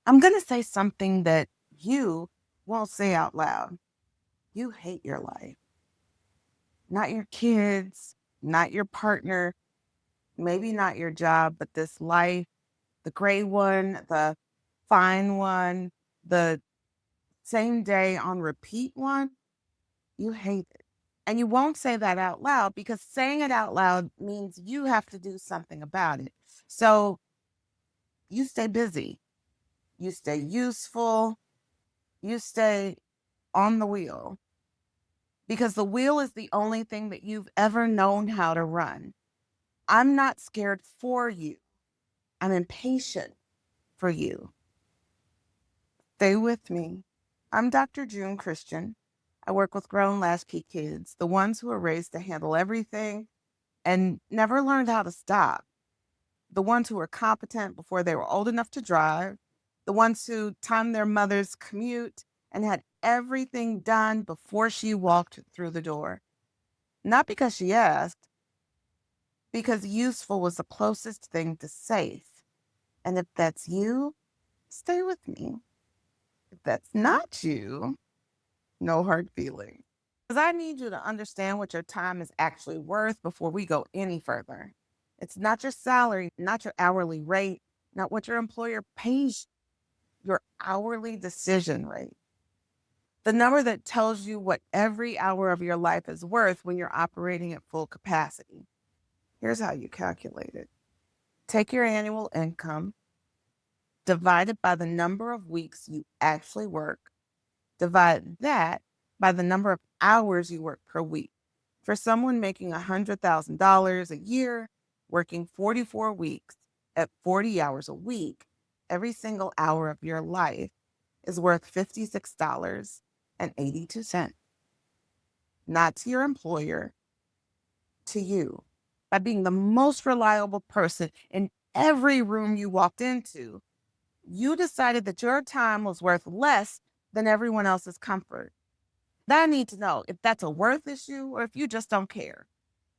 I'm going to say something that you won't say out loud. You hate your life, not your kids, not your partner, maybe not your job, but this life, the gray one, the fine one, the same day on repeat one. You hate it. And you won't say that out loud because saying it out loud means you have to do something about it. So you stay busy, you stay useful, you stay on the wheel because the wheel is the only thing that you've ever known how to run. I'm not scared for you, I'm impatient for you. Stay with me. I'm Dr. June Christian. I work with grown latchkey kids, the ones who are raised to handle everything and never learned how to stop. The ones who were competent before they were old enough to drive, the ones who timed their mother's commute and had everything done before she walked through the door. Not because she asked, because useful was the closest thing to safe. And if that's you, stay with me. If that's not you, no hard feelings. Because I need you to understand what your time is actually worth before we go any further. It's not your salary, not your hourly rate, not what your employer pays, your hourly decision rate. The number that tells you what every hour of your life is worth when you're operating at full capacity. Here's how you calculate it. Take your annual income, divide it by the number of weeks you actually work, divide that by the number of hours you work per week. For someone making $100,000 a year, working 44 weeks at 40 hours a week, every single hour of your life is worth $56.82. Not to your employer, to you. By being the most reliable person in every room you walked into, you decided that your time was worth less than everyone else's comfort. Now I need to know if that's a worth issue or if you just don't care.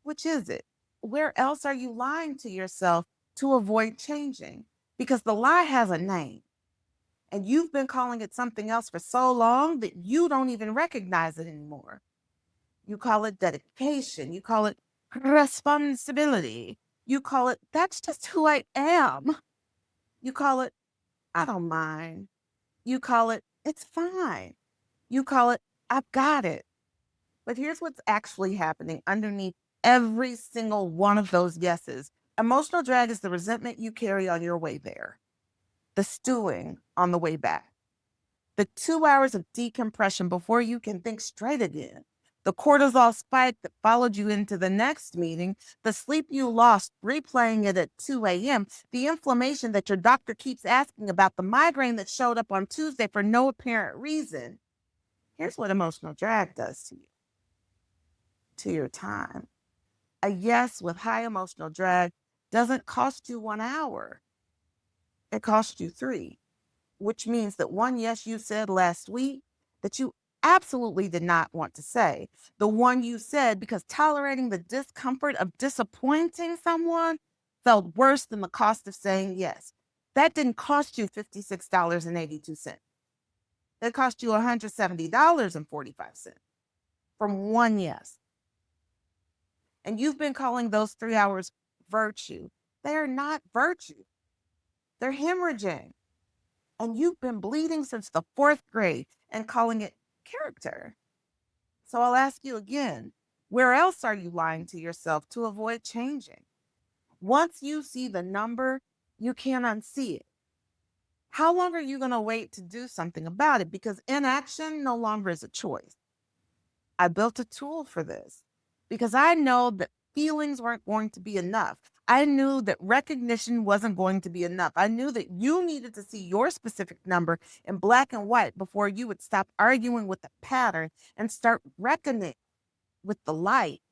Which is it? Where else are you lying to yourself to avoid changing? Because the lie has a name, and you've been calling it something else for so long that you don't even recognize it anymore. You call it dedication, you call it responsibility, you call it that's just who I am. You call it I don't mind. You call it it's fine. You call it I've got it. But here's what's actually happening underneath every single one of those yeses. Emotional drag is the resentment you carry on your way there, the stewing on the way back, the 2 hours of decompression before you can think straight again, the cortisol spike that followed you into the next meeting, the sleep you lost replaying it at 2 a.m., the inflammation that your doctor keeps asking about, the migraine that showed up on Tuesday for no apparent reason. Here's what emotional drag does to you, to your time. A yes with high emotional drag doesn't cost you 1 hour. It costs you three, which means that one yes you said last week that you absolutely did not want to say, the one you said because tolerating the discomfort of disappointing someone felt worse than the cost of saying yes. That didn't cost you $56.82. It cost you $170.45 from one yes. And you've been calling those 3 hours virtue. They are not virtue, they're hemorrhaging. And you've been bleeding since the fourth grade and calling it character. So I'll ask you again, where else are you lying to yourself to avoid changing? Once you see the number, you can't unsee it. How long are you going to wait to do something about it? Because inaction no longer is a choice. I built a tool for this because I know that feelings weren't going to be enough. I knew that recognition wasn't going to be enough. I knew that you needed to see your specific number in black and white before you would stop arguing with the pattern and start reckoning with the light.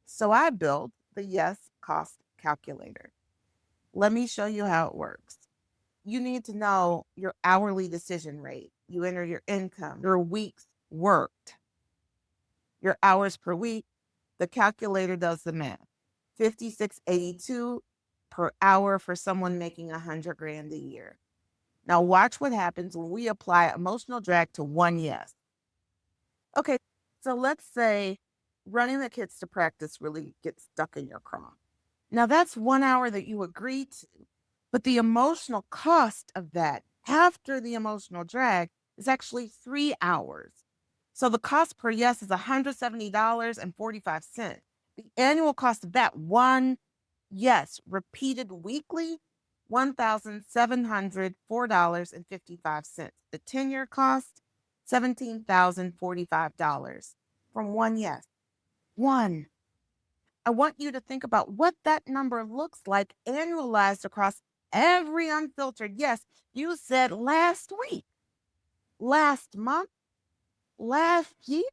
So I built the yes cost calculator. Let me show you how it works. You need to know your hourly decision rate. You enter your income, your weeks worked, your hours per week. The calculator does the math. 56.82 per hour for someone making 100 grand a year. Now, watch what happens when we apply emotional drag to one yes. Okay, so let's say running the kids to practice really gets stuck in your craw. Now, that's 1 hour that you agreed to, but the emotional cost of that after the emotional drag is actually 3 hours. So the cost per yes is $170.45. The annual cost of that one yes repeated weekly, $1,704.55. The 10-year cost, $17,045 from one yes. One. I want you to think about what that number looks like annualized across every unfiltered yes you said last week, last month, last year,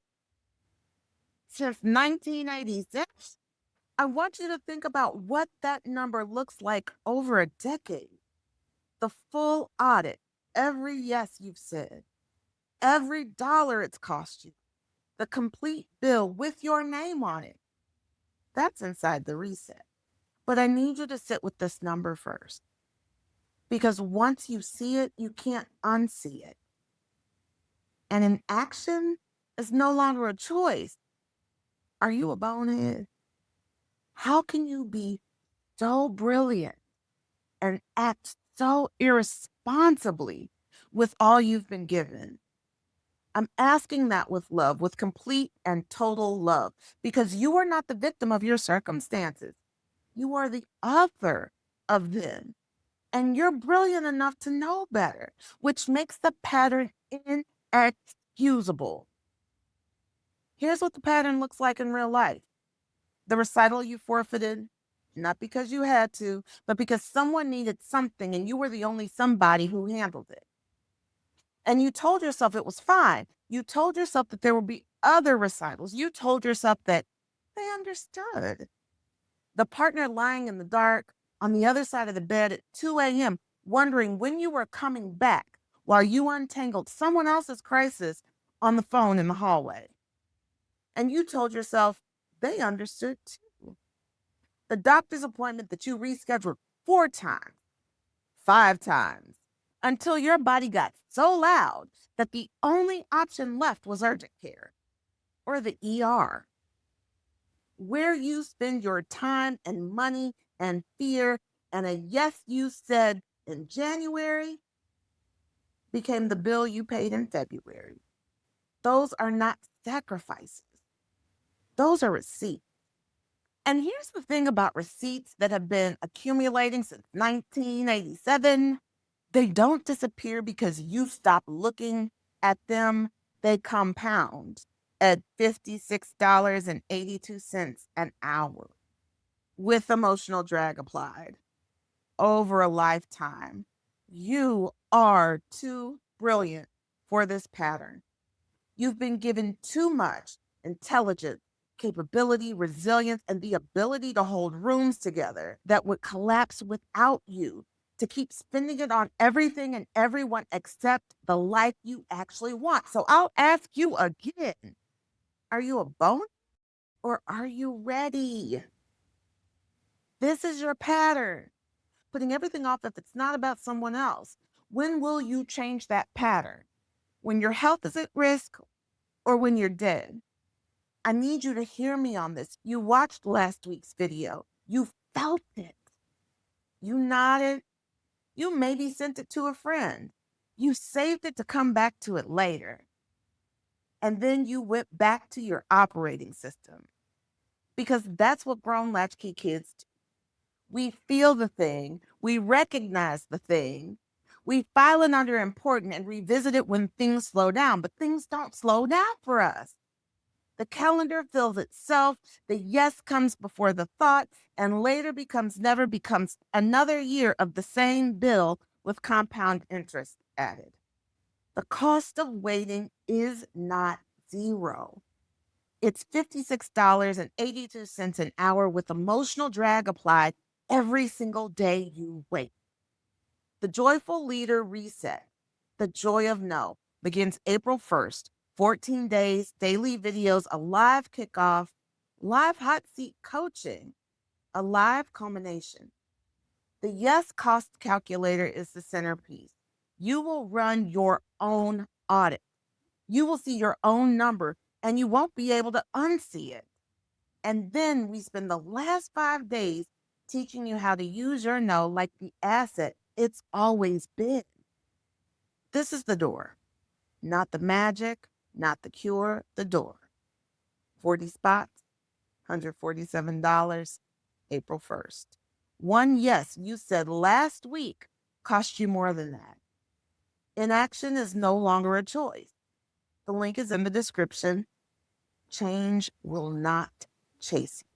since 1986. I want you to think about what that number looks like over a decade. The full audit, every yes you've said, every dollar it's cost you, the complete bill with your name on it. That's inside the reset. But I need you to sit with this number first, because once you see it, you can't unsee it. And an action is no longer a choice. Are you a bonehead? How can you be so brilliant and act so irresponsibly with all you've been given? I'm asking that with love, with complete and total love, because you are not the victim of your circumstances. You are the author of them. And you're brilliant enough to know better, which makes the pattern inexcusable. Here's what the pattern looks like in real life: the recital you forfeited, not because you had to, but because someone needed something and you were the only somebody who handled it. And you told yourself it was fine. You told yourself that there would be other recitals. You told yourself that they understood. The partner lying in the dark on the other side of the bed at 2 a.m., wondering when you were coming back while you untangled someone else's crisis on the phone in the hallway. And you told yourself they understood too. The doctor's appointment that you rescheduled 4 times, 5 times, until your body got so loud that the only option left was urgent care or the ER. Where you spend your time and money and fear, and a yes you said in January became the bill you paid in February. Those are not sacrifices, those are receipts. And here's the thing about receipts that have been accumulating since 1987: they don't disappear because you stop looking at them, they compound at $56.82 an hour with emotional drag applied over a lifetime. You are too brilliant for this pattern. You've been given too much intelligence, capability, resilience, and the ability to hold rooms together that would collapse without you, to keep spending it on everything and everyone except the life you actually want. So I'll ask you again: are you a bone or are you ready? This is your pattern, putting everything off if it's not about someone else. When will you change that pattern? When your health is at risk or when you're dead? I need you to hear me on this. You watched last week's video. You felt it. You nodded. You maybe sent it to a friend. You saved it to come back to it later. And then you went back to your operating system, because that's what grown latchkey kids do. We feel the thing, we recognize the thing, we file it under important and revisit it when things slow down, but things don't slow down for us. The calendar fills itself, the yes comes before the thought, and later becomes never, becomes another year of the same bill with compound interest added. The cost of waiting is not zero. It's $56.82 an hour with emotional drag applied every single day you wait. The Joyful Leader Reset, the joy of no, begins April 1st. 14 days, daily videos, a live kickoff, live hot seat coaching, a live culmination. The yes cost calculator is the centerpiece. You will run your own audit. You will see your own number and you won't be able to unsee it. And then we spend the last 5 days teaching you how to use your no like the asset it's always been. This is the door, not the magic, not the cure, the door. 40 spots, $147, April 1st. One yes you said last week cost you more than that. Inaction is no longer a choice. The link is in the description. Change will not chase you.